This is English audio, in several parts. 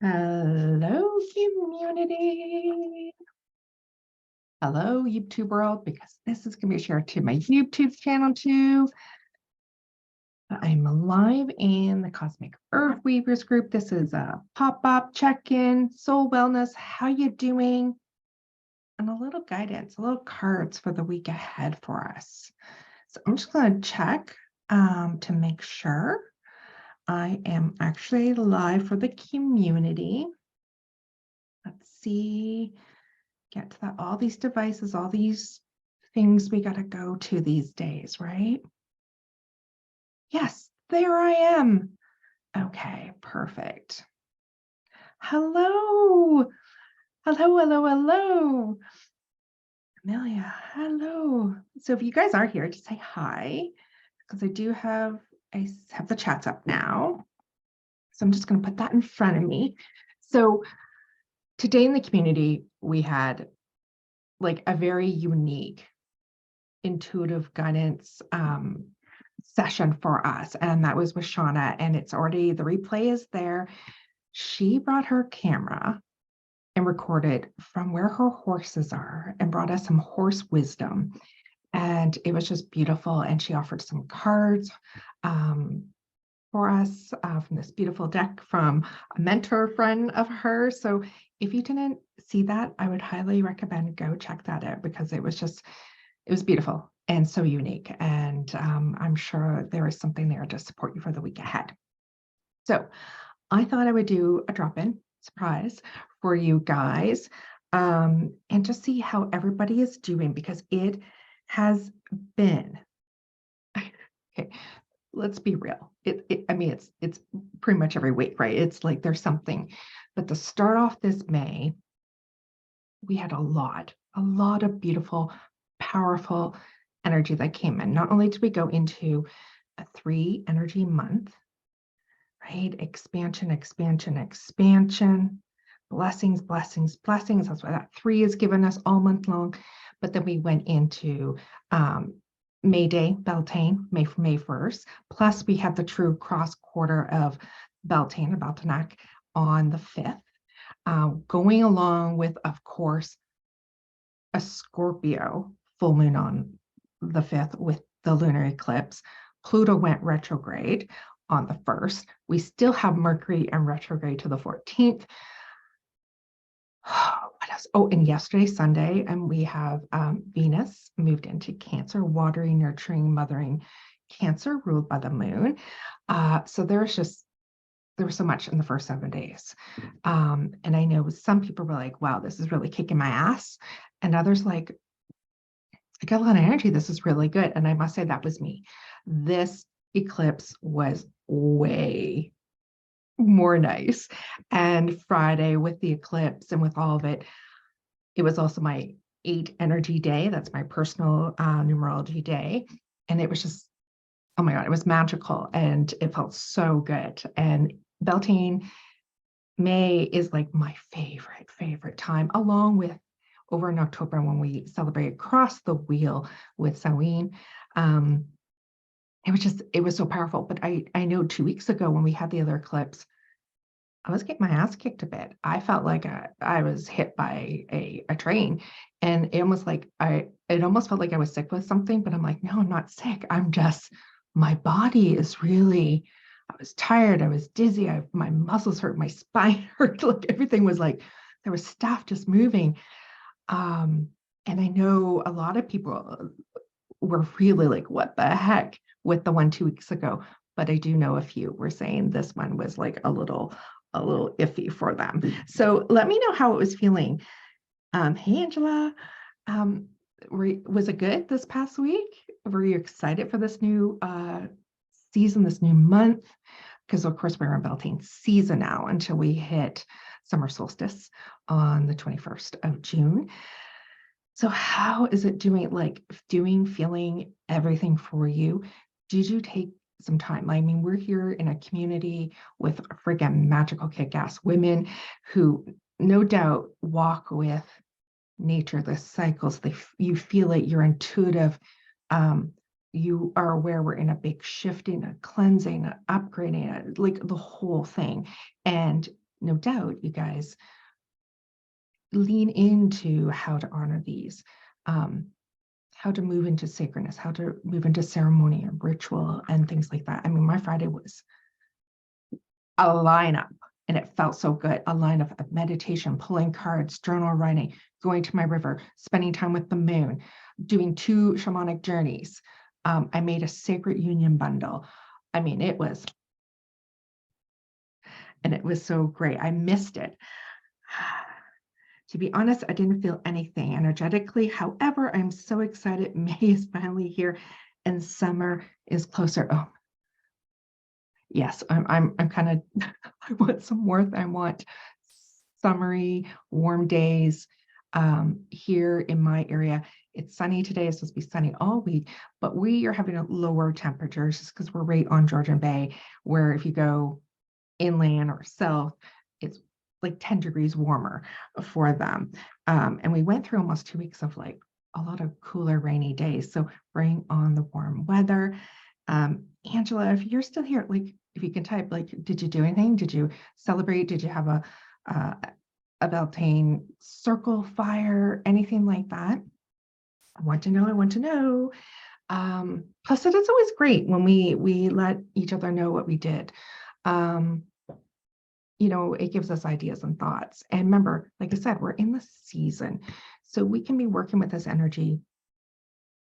Hello, community. Hello, YouTube world, because this is going to be shared to my YouTube channel too. I'm live in the Cosmic Earth Weavers group. This is a pop-up check-in, soul wellness, how you doing? And a little guidance, a little cards for the week ahead for us. So I'm just going to check to make sure I am actually live for the community. Let's see. Get to that, all these devices, all these things we got to go to these days, right? Yes, there I am. Okay, perfect. Hello. Hello. Amelia, hello. So if you guys are here, just say hi, because I have the chats up now. So I'm just going to put that in front of me. So today in the community, we had like a very unique intuitive guidance session for us, and that was with Shauna, and it's already, the replay is there. She brought her camera and recorded from where her horses are and brought us some horse wisdom, and it was just beautiful. And she offered some cards for us from this beautiful deck from a mentor friend of hers. So if you didn't see that, I would highly recommend go check that out, because it was beautiful and so unique. And I'm sure there is something there to support you for the week ahead. So I thought I would do a drop-in surprise for you guys and just see how everybody is doing, because it has been, okay, let's be real. I mean, it's pretty much every week, right? It's like there's something. But to start off this May, we had a lot of beautiful, powerful energy that came in. Not only did we go into a 3 energy month, right? Expansion, blessings. That's why that 3 is given us all month long. But then we went into May Day, Beltane, May 1st. Plus we had the true cross quarter of Beltane, Beltanac on the 5th. Going along with, of course, a Scorpio full moon on the 5th with the lunar eclipse. Pluto went retrograde on the 1st. We still have Mercury and retrograde to the 14th. What else? Oh, and yesterday, Sunday, and we have Venus moved into Cancer, watery, nurturing, mothering Cancer, ruled by the moon. So there was so much in the first 7 days. And I know some people were like, wow, this is really kicking my ass. And others like, I got a lot of energy. This is really good. And I must say that was me. This eclipse was way more nice. And Friday with the eclipse and with all of it, it was also my 8 energy day. That's my personal numerology day. And it was just, oh my God, it was magical. And it felt so good. And Beltane May is like my favorite time, along with over in October when we celebrate Across the Wheel with Samhain. It was so powerful. But I know 2 weeks ago when we had the other eclipse, I was getting my ass kicked a bit. I felt like I was hit by a train, and it almost felt like I was sick with something, but I'm like, no, I'm not sick. My body is really, I was tired. I was dizzy. My muscles hurt. My spine hurt. Like everything was like, there was stuff just moving. And I know a lot of people were really like, what the heck with the one 2 weeks ago. But I do know a few were saying this one was like a little iffy for them. So let me know how it was feeling. Hey, Angela. Was it good this past week? Were you excited for this new season, this new month? Because of course we're in Beltane season now until we hit summer solstice on the 21st of June. So how is it doing, feeling everything for you? Did you take some time? I mean, we're here in a community with friggin' magical kick-ass women who no doubt walk with nature, the cycles, you feel it, you're intuitive. You are aware we're in a big shifting, a cleansing, a upgrading, like the whole thing. And no doubt, you guys lean into how to honor these, how to move into sacredness, how to move into ceremony and ritual and things like that. I mean, my Friday was a lineup, and it felt so good. A line of meditation, pulling cards, journal writing, going to my river, spending time with the moon, doing 2 shamanic journeys. I made a sacred union bundle. I mean, it was so great. I missed it. To be honest, I didn't feel anything energetically. However, I'm so excited. May is finally here and summer is closer. Oh, yes, I'm kind of, I want some warmth. I want summery, warm days. Here in my area, it's sunny today. It's supposed to be sunny all week, but we are having a lower temperatures just because we're right on Georgian Bay, where if you go inland or south, it's like 10 degrees warmer for them. And we went through almost 2 weeks of like a lot of cooler, rainy days. So bring on the warm weather. Angela, if you're still here, like if you can type, like, did you do anything? Did you celebrate? Did you have a Beltane circle fire, anything like that? I want to know. I want to know. Plus, it is always great when we let each other know what we did. You know, it gives us ideas and thoughts. And remember, like I said, we're in the season, so we can be working with this energy.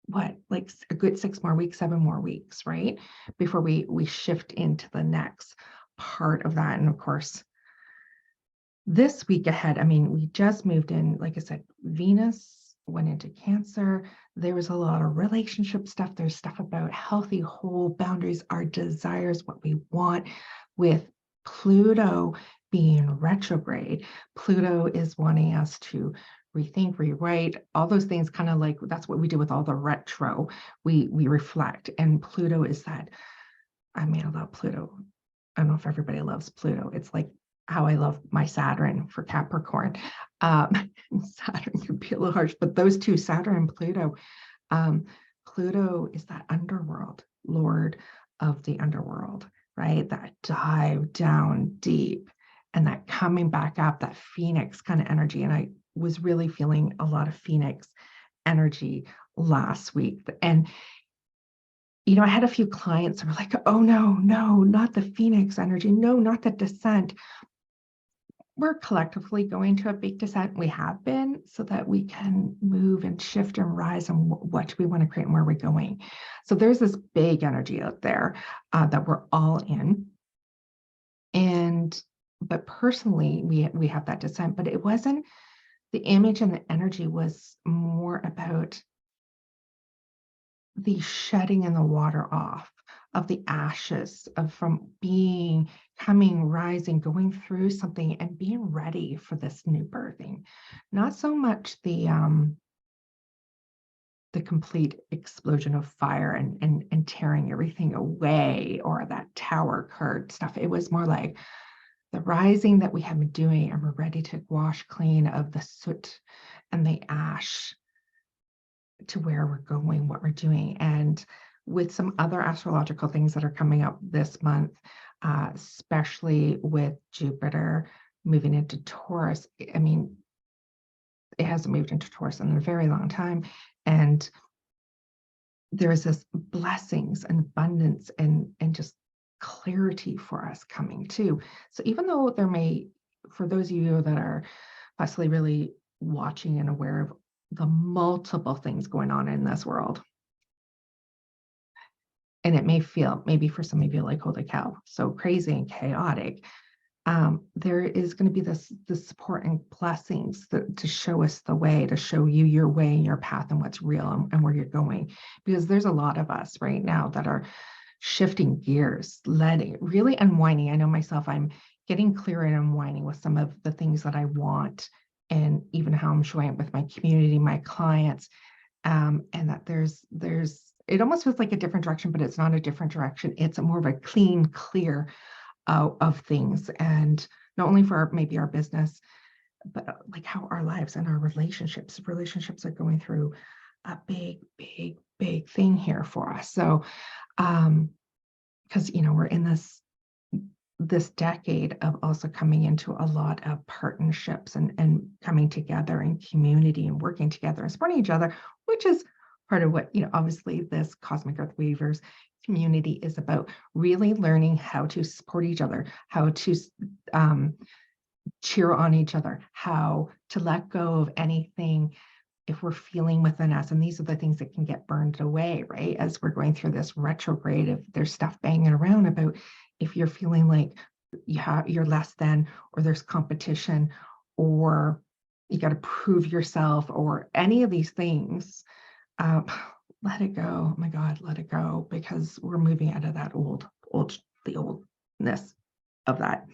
What, like a good 6 more weeks, 7 more weeks, right? Before we shift into the next part of that. And of course, this week ahead, I mean, we just moved in, like I said, Venus went into Cancer. There was a lot of relationship stuff. There's stuff about healthy, whole boundaries, our desires, what we want, with Pluto being retrograde. Pluto is wanting us to rethink, rewrite, all those things, kind of like that's what we do with all the retro. We reflect, and Pluto is that. I mean, I love Pluto. I don't know if everybody loves Pluto. It's like how I love my Saturn for Capricorn. Saturn can be a little harsh, but those two, Saturn and Pluto, Pluto is that underworld, Lord of the underworld, right? That dive down deep and that coming back up, that Phoenix kind of energy. And I was really feeling a lot of Phoenix energy last week. And you know, I had a few clients who were like, oh, no, not the Phoenix energy. No, not the descent. We're collectively going to a big descent. We have been, so that we can move and shift and rise and what do we want to create and where we're going. So there's this big energy out there that we're all in. But personally, we have that descent, but it wasn't, the image and the energy was more about the shedding and the water off of the ashes of from coming, rising, going through something and being ready for this new birthing. Not so much the complete explosion of fire and tearing everything away, or that tower card stuff. It was more like the rising that we have been doing, and we're ready to wash clean of the soot and the ash to where we're going, what we're doing. And with some other astrological things that are coming up this month, especially with Jupiter moving into Taurus. I mean, it hasn't moved into Taurus in a very long time. And there's this blessings and abundance and just clarity for us coming too. So even though there may, for those of you that are possibly really watching and aware of the multiple things going on in this world, and it may feel, maybe for some of you, like, holy cow, so crazy and chaotic, there is going to be this support and blessings to show us the way, to show you your way and your path and what's real and where you're going. Because there's a lot of us right now that are shifting gears, really unwinding. I know myself, I'm getting clearer and unwinding with some of the things that I want, and even how I'm showing up with my community, my clients, and that there's it almost feels like a different direction, but it's not a different direction. It's more of a clean, clear of things, and not only for maybe our business, but like how our lives and our relationships are going through a big thing here for us. So because you know, we're in this decade of also coming into a lot of partnerships and coming together in community and working together and supporting each other, which is part of what, obviously this Cosmic Earth Weavers community is about, really learning how to support each other, how to cheer on each other, how to let go of anything if we're feeling within us. And these are the things that can get burned away, right? As we're going through this retrograde, if there's stuff banging around about if you're feeling like you're less than, or there's competition, or you got to prove yourself, or any of these things, let it go. Oh my God, let it go, because we're moving out of that the oldness of that.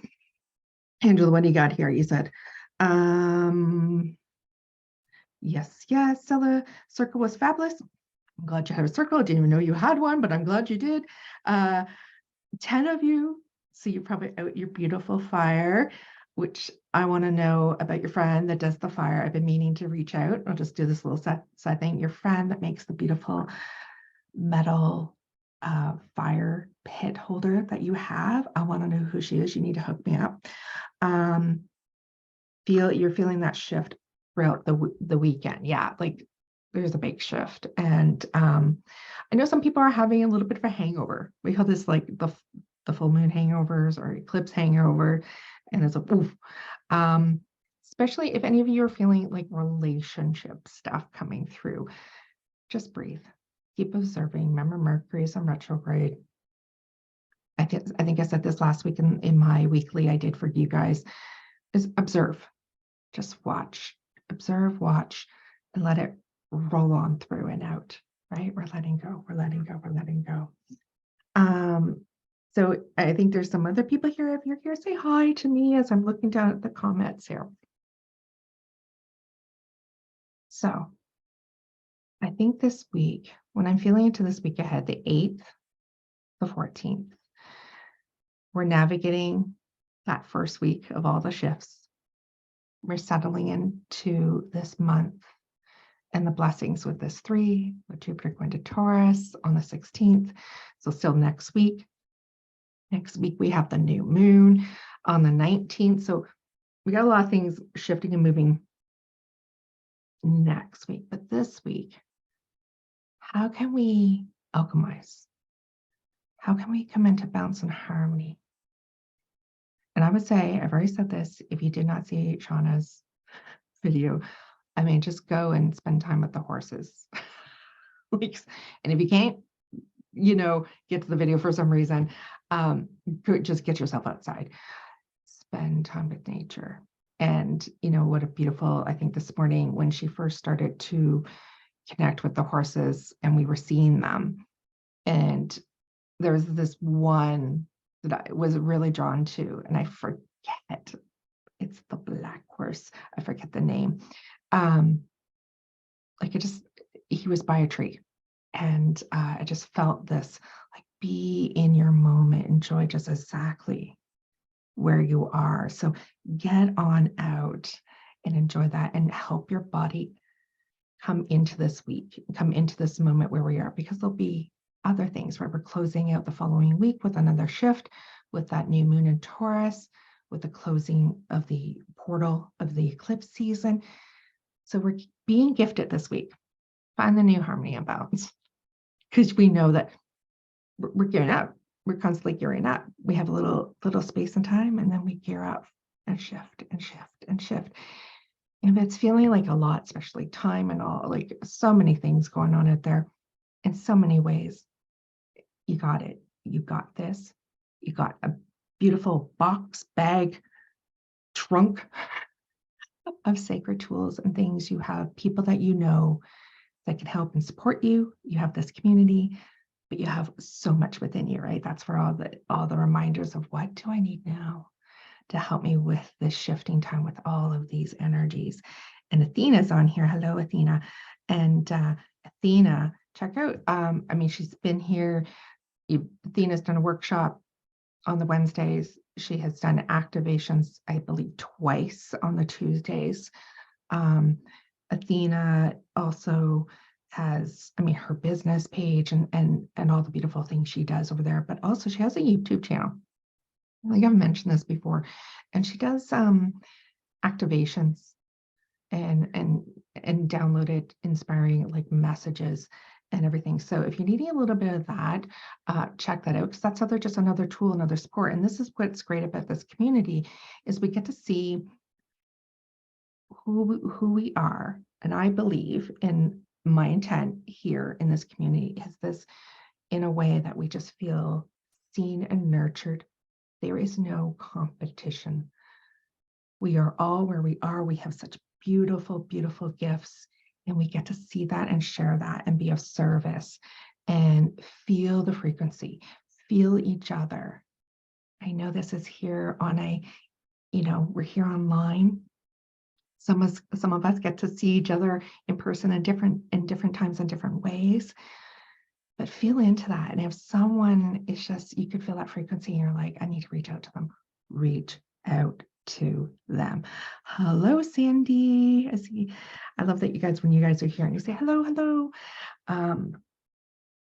Angela, what do you got here? You said, yes, Stella, circle was fabulous. I'm glad you had a circle. I didn't even know you had one, but I'm glad you did. 10 of you, so you're probably out your beautiful fire, which I want to know about your friend that does the fire. I've been meaning to reach out. I'll just do this little side thing. Your friend that makes the beautiful metal fire pit holder that you have. I want to know who she is. You need to hook me up. You're feeling that shift throughout the weekend. Yeah, like there's a big shift. And I know some people are having a little bit of a hangover. We call this like the full moon hangovers or eclipse hangover. And it's like, oof. Especially if any of you are feeling like relationship stuff coming through, just breathe. Keep observing. Remember, Mercury is in retrograde. I think I said this last week in my weekly I did for you guys, is observe. Just watch, observe, watch, and let it roll on through and out, right? We're letting go, we're letting go, we're letting go. So I think there's some other people here. If you're here, say hi to me as I'm looking down at the comments here. So I think this week, when I'm feeling into this week ahead, the 8th, the 14th, we're navigating that first week of all the shifts. We're settling into this month and the blessings with this 3, with Jupiter going to Taurus on the 16th. So still next week. Next week, we have the new moon on the 19th. So we got a lot of things shifting and moving next week. But this week, how can we alchemize? How can we come into balance and harmony? And I would say, I've already said this, if you did not see Shauna's video, I mean, just go and spend time with the horses. And if you can't, get to the video for some reason, just get yourself outside, spend time with nature. And what a beautiful, I think this morning when she first started to connect with the horses and we were seeing them, and there was this one that I was really drawn to, and I forget, it's the black horse, I forget the name. He was by a tree, and I just felt this, like, be in your moment, enjoy just exactly where you are. So get on out and enjoy that, and help your body come into this week, come into this moment where we are, because there'll be other things where we're closing out the following week with another shift, with that new moon in Taurus, with the closing of the portal of the eclipse season. So we're being gifted this week. Find the new harmony and balance, because we know that we're gearing up. We're constantly gearing up. We have a little space and time, and then we gear up and shift and shift and shift. And if it's feeling like a lot, especially time and all, like so many things going on out there in so many ways, you got it. You got this. You got a beautiful box, bag, trunk of sacred tools and things. You have people that you know that can help and support you. You have this community, but you have so much within you, right? That's for all the reminders of, what do I need now to help me with this shifting time with all of these energies. And Athena's on here. Hello, Athena. And Athena, check out, she's been here. Athena's done a workshop on the Wednesdays. She has done activations, I believe, twice on the Tuesdays. Athena also has, her business page and all the beautiful things she does over there, but also she has a YouTube channel. I think I've mentioned this before, and she does activations and downloaded inspiring like messages and everything. So if you're needing a little bit of that, check that out, because that's just another tool, another support. And this is what's great about this community is we get to see who we are. And I believe in my intent here in this community is this in a way that we just feel seen and nurtured. There is no competition. We are all where we are. We have such beautiful, beautiful gifts, and we get to see that and share that and be of service and feel the frequency, feel each other. I know this is here on we're here online. Some of us get to see each other in person in different times in different ways. But feel into that. And if someone is just, you could feel that frequency and you're like, I need to reach out to them. Reach out to them. Hello, Sandy. I love that when you guys are here and you say hello, hello. I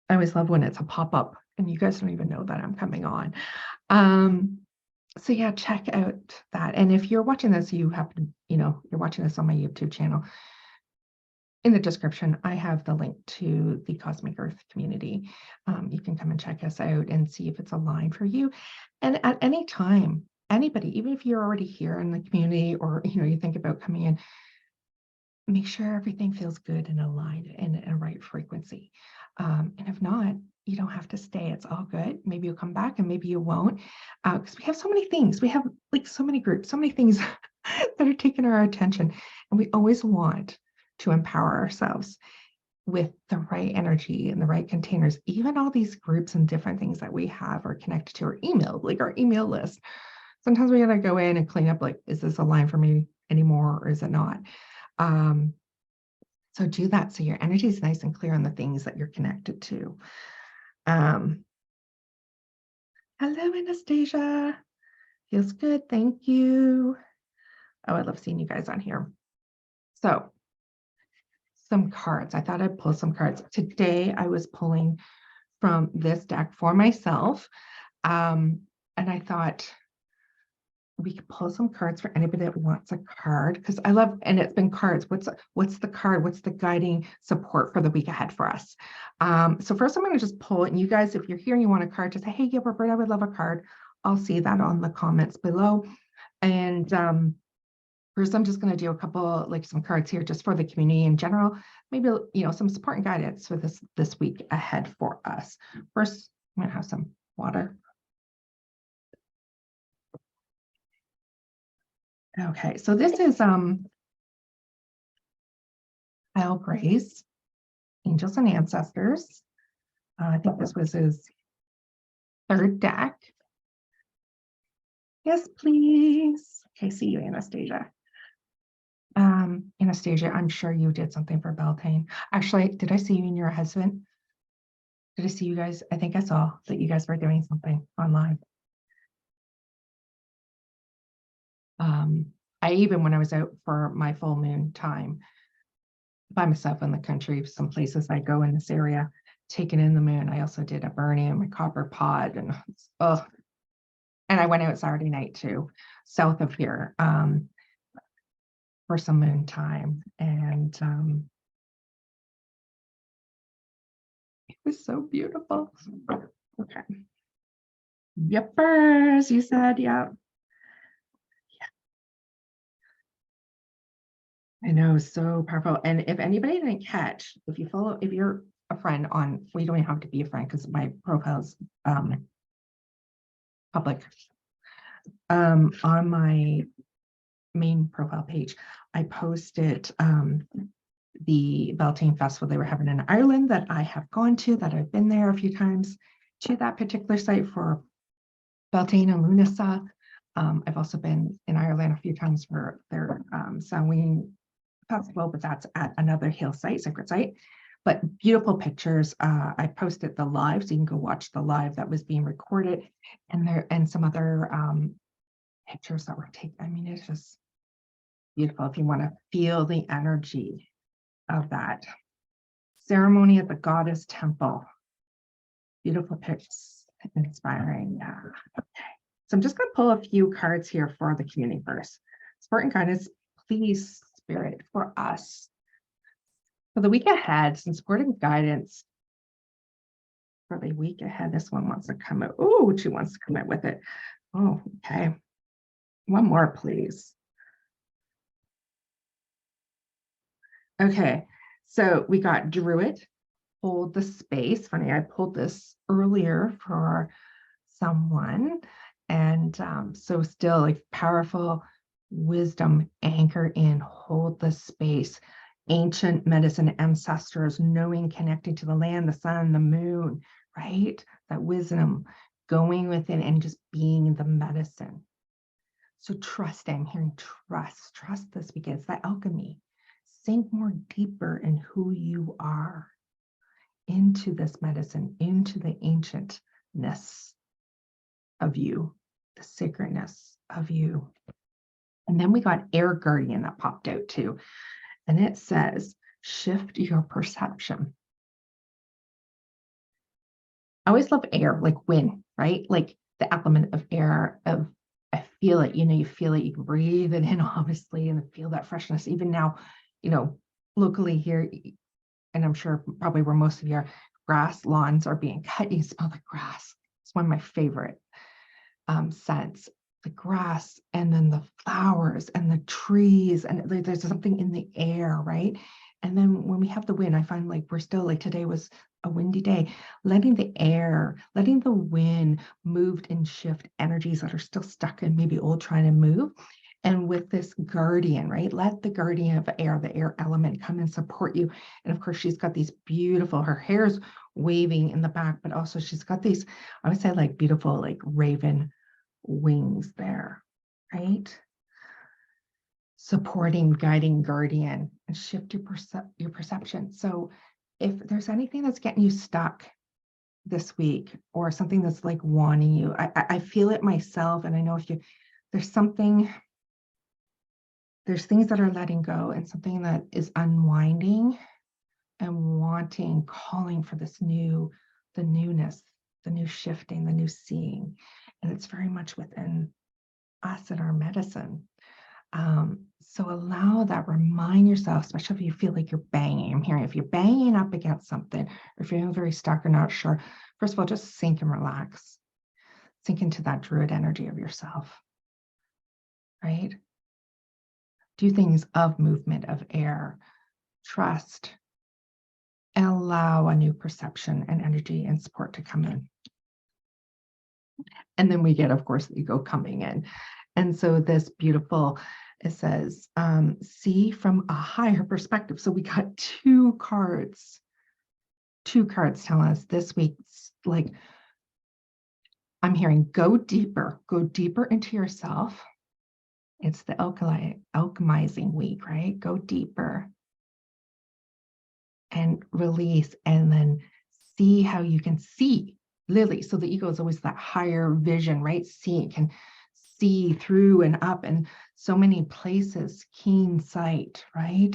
always love when it's a pop-up and you guys don't even know that I'm coming on. So yeah, check out that. And if you're watching this, you're watching this on my YouTube channel. In the description, I have the link to the Cosmic Earth community. You can come and check us out and see if it's aligned for you. And at any time, anybody, even if you're already here in the community or you think about coming in, make sure everything feels good and aligned in a right frequency. And if not, you don't have to stay. It's all good. Maybe you'll come back and maybe you won't, because we have so many things. We have like so many groups, so many things that are taking our attention, and we always want to empower ourselves with the right energy and the right containers. Even all these groups and different things that we have are connected to our email, like our email list. Sometimes we got to go in and clean up, like, is this a line for me anymore or is it not? So do that so your energy is nice and clear on the things that you're connected to. Hello, Anastasia. Feels good. Thank you. Oh, I love seeing you guys on here. So some cards. I thought I'd pull some cards. Today I was pulling from this deck for myself. And I thought we could pull some cards for anybody that wants a card, because I love, and it's been cards. What's the card? What's the guiding support for the week ahead for us? So first I'm going to just pull it. And you guys, if you're here and you want a card, just say, hey, yeah, Roberta, I would love a card. I'll see that on the comments below. And first, I'm just going to do a couple, like some cards here just for the community in general, maybe, some support and guidance for this week ahead for us. First, I'm going to have some water. Okay, so this is Al Gray's Angels and Ancestors. I think this was his third deck. Yes, please. Okay, see you, Anastasia. Anastasia, I'm sure you did something for Beltane. Actually, did I see you and your husband? Did I see you guys? I think I saw that you guys were doing something online. When I was out for my full moon time by myself in the country, some places I go in this area, taking in the moon. I also did a burning in my copper pot, and I went out Saturday night too, south of here, for some moon time, and it was so beautiful. Okay. Yippers, you said, yeah. I know, so powerful. And if anybody didn't catch, if you're a friend on, well, you don't even have to be a friend because my profile's public. On my main profile page, I posted the Beltane Festival they were having in Ireland that I have gone to, that I've been there a few times to that particular site for Beltane and Lunasa. I've also been in Ireland a few times for their Samhain festival, but that's at another hill site, sacred site. But beautiful pictures. I posted the live, so you can go watch the live that was being recorded, and some other pictures that were taken. I mean, it's just beautiful if you want to feel the energy of that ceremony at the goddess temple. Beautiful pictures, inspiring. Yeah. Okay. So I'm just going to pull a few cards here for the community first. Support and guidance, please, Spirit, for us. For the week ahead, some support and guidance for the week ahead. This one wants to come out. Oh, she wants to come out with it. Oh, okay. One more, please. Okay, so we got Druid, hold the space. Funny, I pulled this earlier for someone. And so still like powerful wisdom, anchor in, hold the space. Ancient medicine ancestors, knowing, connecting to the land, the sun, the moon, right? That wisdom going within and just being the medicine. So trust, I'm hearing trust this weekend. It's that alchemy. Sink more deeper in who you are, into this medicine, into the ancientness of you, the sacredness of you. And then we got Air Guardian that popped out too. And it says, shift your perception. I always love air, like wind, right? Like the element of air, I feel it, you feel it, you can breathe it in, obviously, and feel that freshness. Even now, locally here, and I'm sure probably where most of your grass lawns are being cut, you smell the grass. It's one of my favorite scents. The grass and then the flowers and the trees, and there's something in the air, right? And then when we have the wind, I find like we're still like today was a windy day, letting the air, letting the wind move and shift energies that are still stuck and maybe old trying to move. And with this guardian, right? Let the guardian of air, the air element, come and support you. And of course, she's got these beautiful, her hair's waving in the back, but also she's got these, I would say like beautiful, like raven wings there, right? Supporting, guiding, guardian, and shift your perception. So if there's anything that's getting you stuck this week or something that's like wanting you, I feel it myself. And I know there's things that are letting go and something that is unwinding and wanting, calling for the newness, the new shifting, the new seeing. And it's very much within us and our medicine. So allow that, remind yourself, especially if you feel like you're banging. I'm hearing if you're banging up against something, or if you're feeling very stuck or not sure, first of all, just sink and relax. Sink into that druid energy of yourself, right? Do things of movement, of air, trust, and allow a new perception and energy and support to come in. And then we get, of course, the ego coming in. And so this beautiful, it says, see from a higher perspective. So we got two cards telling us this week's like, I'm hearing go deeper into yourself. It's the alchemizing week, right? Go deeper and release, and then see how you can see Lily. So the ego is always that higher vision, right? Can see through and up and so many places, keen sight, right?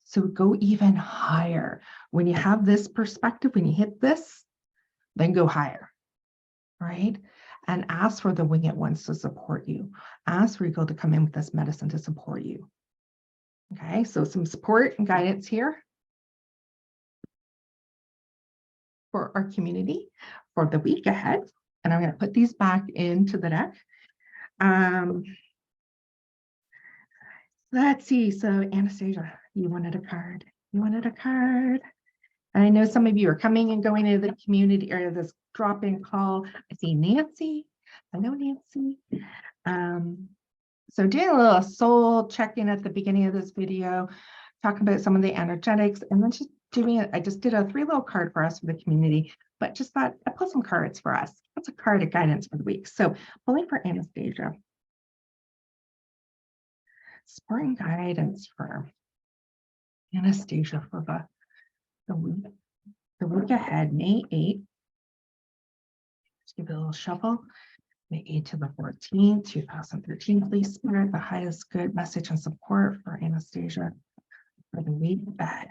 So go even higher. When you have this perspective, when you hit this, then go higher, right? And ask for the winged ones to support you. Ask for ego to come in with this medicine to support you. Okay, so some support and guidance here for our community for the week ahead. And I'm going to put these back into the deck. Let's see. So Anastasia, you wanted a card. And I know some of you are coming and going into the community area, this drop-in call. I see Nancy. Hello, Nancy. So doing a little soul check-in at the beginning of this video, talking about some of the energetics, and then just I just did a 3 little card for us for the community, but just thought I pulled some cards for us. That's a card of guidance for the week. So pulling for Anastasia. Support and guidance for Anastasia for the week ahead, May 8th. Let's give it a little shuffle. May 8th to the 14th, 2013. Please Spirit, the highest good message and support for Anastasia for the week ahead.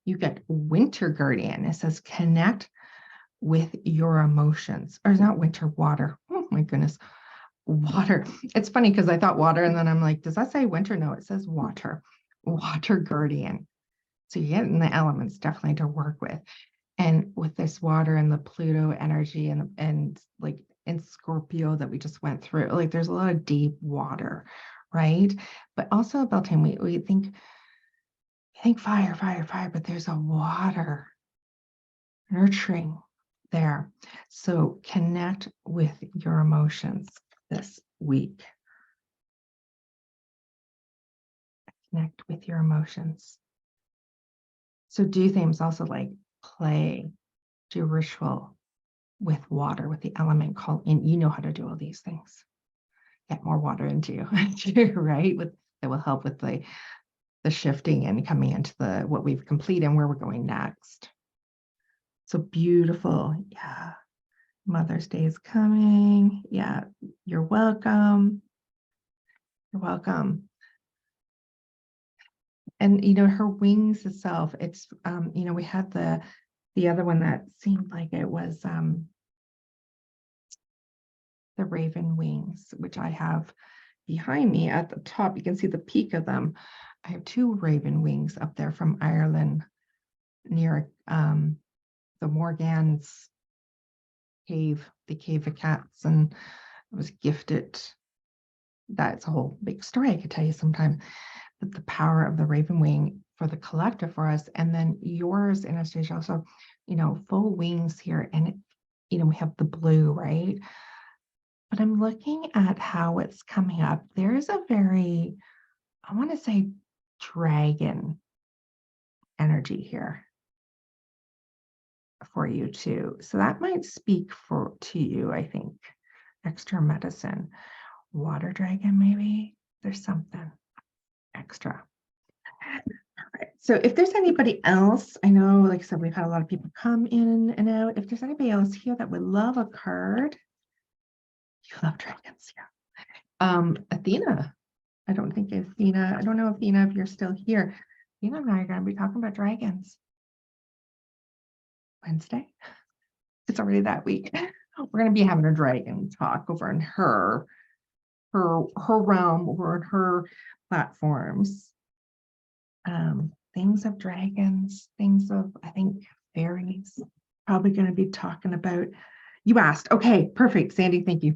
You get winter guardian. It says connect with your emotions. Or is not winter, water. Oh my goodness. Water. It's funny because I thought water and then I'm like, does that say winter? No, it says water. Water guardian. So you're getting the elements definitely to work with. And with this water and the Pluto energy and like in Scorpio that we just went through, like there's a lot of deep water, right? But also Beltane, we think fire, fire, fire, but there's a water nurturing there. So connect with your emotions this week. Connect with your emotions. So do things also like play, do ritual with water, with the element called in. You know how to do all these things. Get more water into you, right? That will help with the shifting and coming into what we've completed and where we're going next. So beautiful. Yeah. Mother's Day is coming. Yeah. You're welcome. You're welcome. And, her wings itself, it's, we had the other one that seemed like it was the raven wings, which I have behind me at the top. You can see the peak of them. I have 2 raven wings up there from Ireland near the Morgans cave, the Cave of Cats, and I was gifted. That's a whole big story I could tell you sometime. But the power of the raven wing for the collective for us, and then yours, Anastasia, also, full wings here, and we have the blue, right? But I'm looking at how it's coming up. There's a very, I want to say, dragon energy here for you too. So that might speak to you, I think. Extra medicine. Water dragon, maybe. There's something extra. All right. So if there's anybody else, I know, like I said, we've had a lot of people come in and out. If there's anybody else here that would love a card, you love dragons, yeah. Athena. I don't know, Athena, if you're still here. Athena and I are going to be talking about dragons. Wednesday. It's already that week. We're going to be having a dragon talk over in her realm, over in her platforms. Things of dragons, things of, I think, fairies. Probably going to be talking about. You asked. Okay, perfect. Sandy, thank you.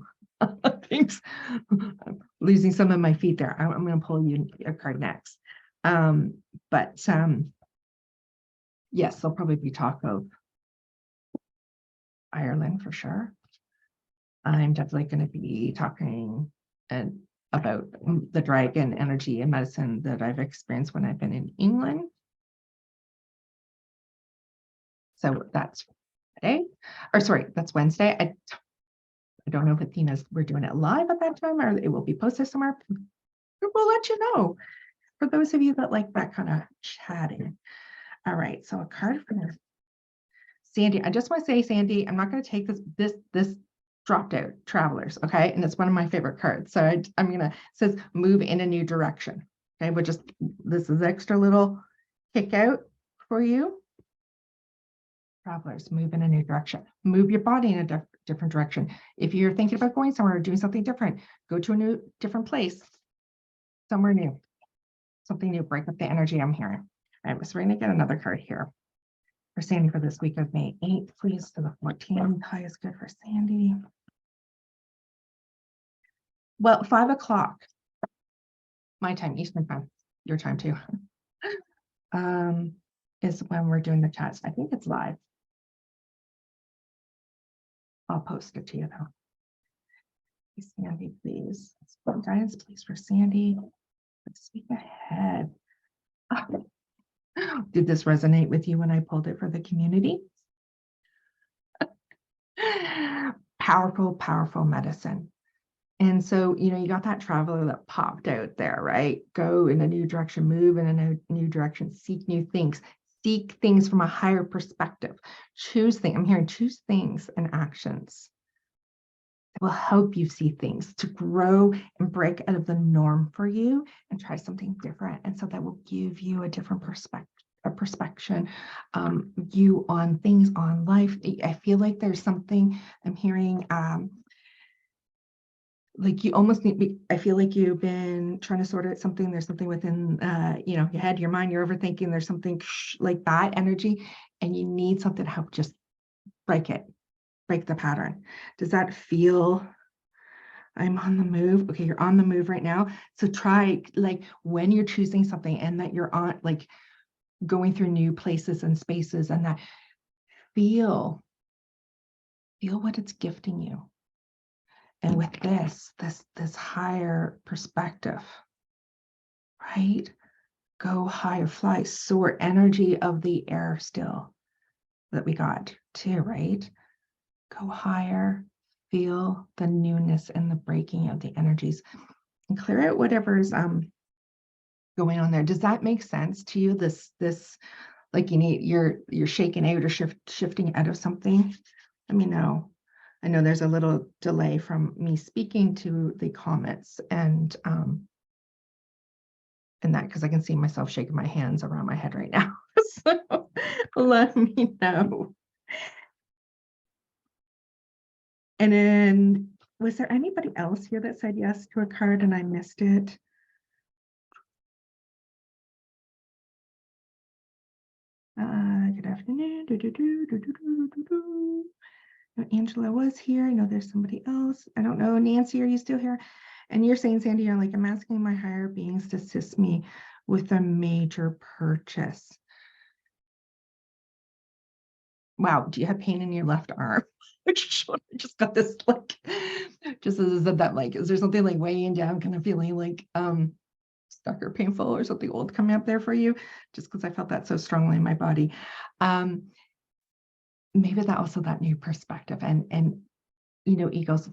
Thanks. I'm losing some of my feet there. I'm going to pull you a card next. But yes, there'll probably be talk of Ireland for sure. I'm definitely going to be talking about the dragon energy and medicine that I've experienced when I've been in England. So that's Friday, or sorry, that's Wednesday. I don't know if we're doing it live at that time or it will be posted somewhere. We'll let you know for those of you that like that kind of chatting. All right, so a card for Sandy. I just want to say, Sandy, I'm not going to take this dropped out Travelers, okay? And it's one of my favorite cards. So I'm gonna, it says move in a new direction. Okay, but just this is extra little kick out for you. Travelers, move in a new direction. Move your body in a different direction. If you're thinking about going somewhere or doing something different, go to a different place, somewhere new, something new. Break up the energy I'm hearing. All right, so we're gonna get another card here for Sandy for this week of May 8th, please, to the 14th. High is good for Sandy. Well, 5 o'clock, my time, Eastern time, your time too, is when we're doing the chats. I think it's live. I'll post it to you though. Sandy, please. Guidance, please, for Sandy. Let's speak ahead. Did this resonate with you when I pulled it for the community? Powerful, powerful medicine. And so, you got that traveler that popped out there, right? Go in a new direction, move in a new direction, seek new things, seek things from a higher perspective, choose things. I'm hearing choose things and actions that will help you see things to grow and break out of the norm for you and try something different. And so that will give you a different a perspection, view on things, on life. I feel like there's something I'm hearing, like you almost need, I feel like you've been trying to sort out something. There's something within, your head, your mind, you're overthinking. There's something like that energy, and you need something to help just break the pattern. Does that feel? I'm on the move. Okay, you're on the move right now. So try, like, when you're choosing something and that you're on, like, going through new places and spaces, and that feel what it's gifting you. And with this higher perspective, right? Go higher, fly, soar, energy of the air still that we got too, right? Go higher, feel the newness and the breaking of the energies, and clear out whatever's going on there. Does that make sense to you? This like you're shaking out or shifting out of something? Let me know. I know there's a little delay from me speaking to the comments and that, because I can see myself shaking my hands around my head right now. So let me know. And then, was there anybody else here that said yes to a card and I missed it? Good afternoon. Angela was here. I know there's somebody else. I don't know. Nancy, are you still here? And you're saying, Sandy, you're like, I'm asking my higher beings to assist me with a major purchase. Wow, do you have pain in your left arm? I just got this, like, just as I said that, like, is there something like weighing down, kind of feeling like stuck or painful or something old coming up there for you? Just because I felt that so strongly in my body. Maybe that also that new perspective and egos,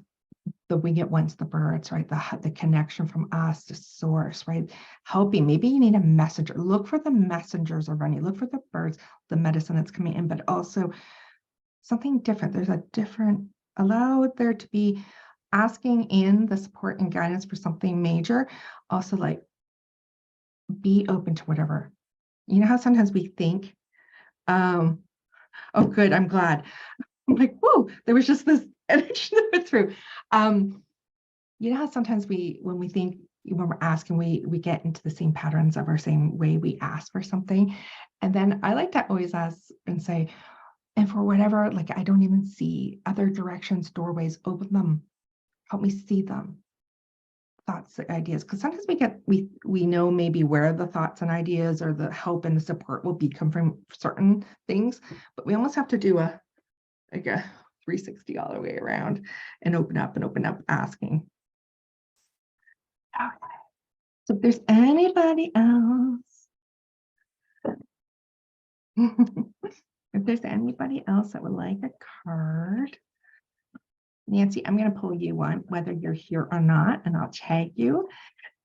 the wing it once, the birds, right? The connection from us to source, right? Helping. Maybe you need a messenger. Look for the messengers around you. Look for the birds, the medicine that's coming in, but also something different. There's a different, allow there to be asking in the support and guidance for something major. Also, like, be open to whatever. You know how sometimes we think, oh, good, I'm glad. I'm like, whoa, there was just this energy that went through. You know how sometimes when we think, when we're asking, we get into the same patterns of our same way we ask for something. And then I like to always ask and say, and for whatever, like, I don't even see other directions, doorways, open them, help me see them. Thoughts, ideas, because sometimes we know maybe where the thoughts and ideas or the help and the support will come from certain things, but we almost have to do a 360 all the way around and open up, asking. Okay. So if there's anybody else, if there's anybody else that would like a card, Nancy, I'm going to pull you one, whether you're here or not, and I'll tag you.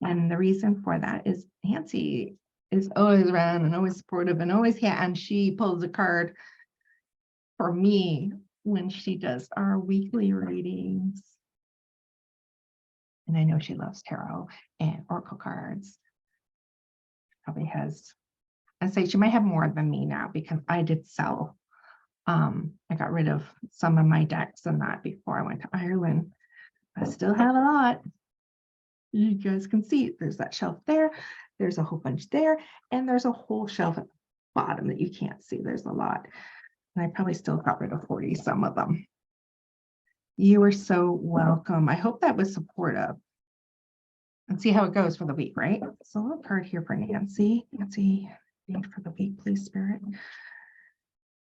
And the reason for that is Nancy is always around and always supportive and always here, and she pulls a card for me when she does our weekly readings. And I know she loves tarot and oracle cards. Probably has, I'd say she might have more than me now, because I did sell. I got rid of some of my decks and that before I went to Ireland. I still have a lot. You guys can see there's that shelf there. There's a whole bunch there. And there's a whole shelf at the bottom that you can't see. There's a lot. And I probably still got rid of 40 some of them. You are so welcome. I hope that was supportive. And see how it goes for the week, right? So a little card here for Nancy. Nancy, for the week, please, Spirit.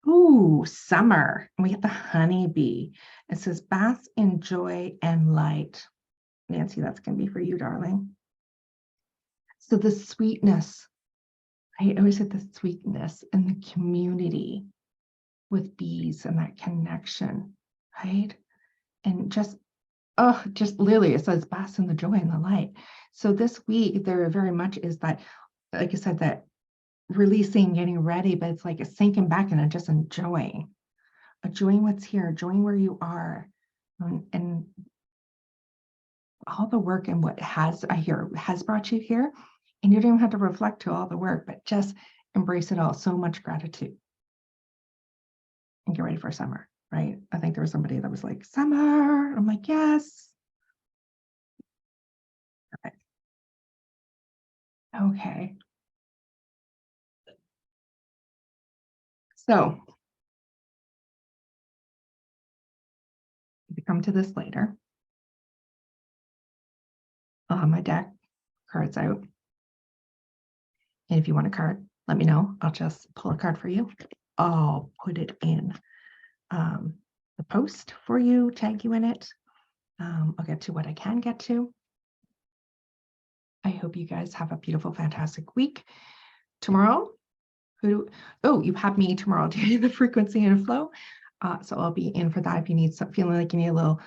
Ooh, summer. We get the honeybee. It says bask in joy and light. Nancy, that's going to be for you, darling. So the sweetness, I always say the sweetness and the community with bees and that connection, right? And just literally, it says bask in the joy and the light. So this week, there very much is that, like I said, that releasing, getting ready, but it's like a sinking back and just enjoying what's here, enjoying where you are, and all the work and what has brought you here. And you don't even have to reflect to all the work, but just embrace it all. So much gratitude. And get ready for summer, right? I think there was somebody that was like, summer. I'm like, yes. Okay. So we come to this later. I'll have my deck cards out. And if you want a card, let me know. I'll just pull a card for you. I'll put it in the post for you, tag you in it. I'll get to what I can get to. I hope you guys have a beautiful, fantastic week. Tomorrow, you have me tomorrow doing the frequency and flow. So I'll be in for that if you need some, feeling like you need a little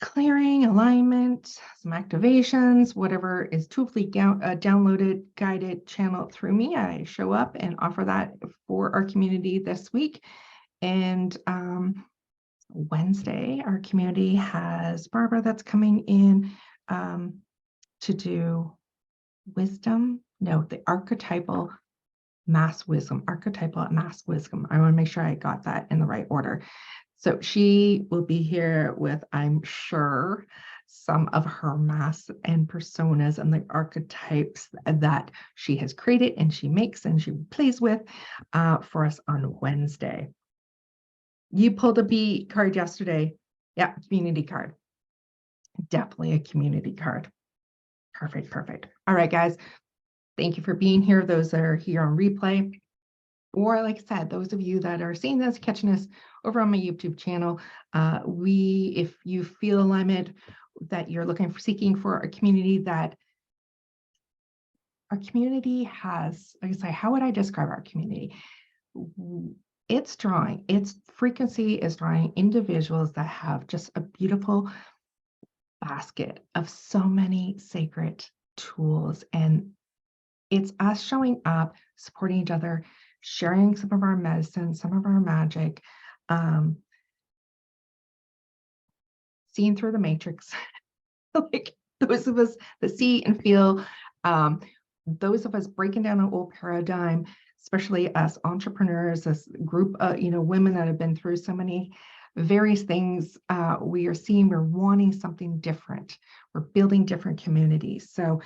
clearing, alignment, some activations, whatever is totally downloaded, guided, channeled through me. I show up and offer that for our community this week. And Wednesday, our community has Barbara that's coming in to do wisdom. No, the archetypal mass wisdom. I want to make sure I got that in the right order. So she will be here with, I'm sure, some of her mass and personas and the archetypes that she has created and she makes and she plays with for us on Wednesday. You pulled a B card yesterday. Yeah, community card. Definitely a community card. Perfect, perfect. All right, guys. Thank you for being here. Those that are here on replay. Or like I said, those of you that are seeing this, catching us over on my YouTube channel, if you feel alignment that you're seeking for a community that our community has, like I say, how would I describe our community? Its frequency is drawing individuals that have just a beautiful basket of so many sacred tools. And it's us showing up, supporting each other, sharing some of our medicine, some of our magic, seeing through the matrix, like those of us that see and feel, those of us breaking down an old paradigm, especially us entrepreneurs, this group of women that have been through so many various things. We're wanting something different. We're building different communities. So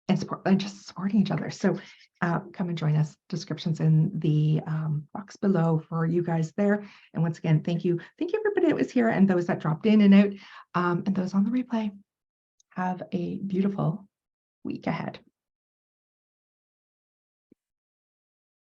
and just supporting each other. So come and join us. Descriptions in the box below for you guys there. And once again, thank you. Thank you everybody that was here and those that dropped in and out and those on the replay. Have a beautiful week ahead.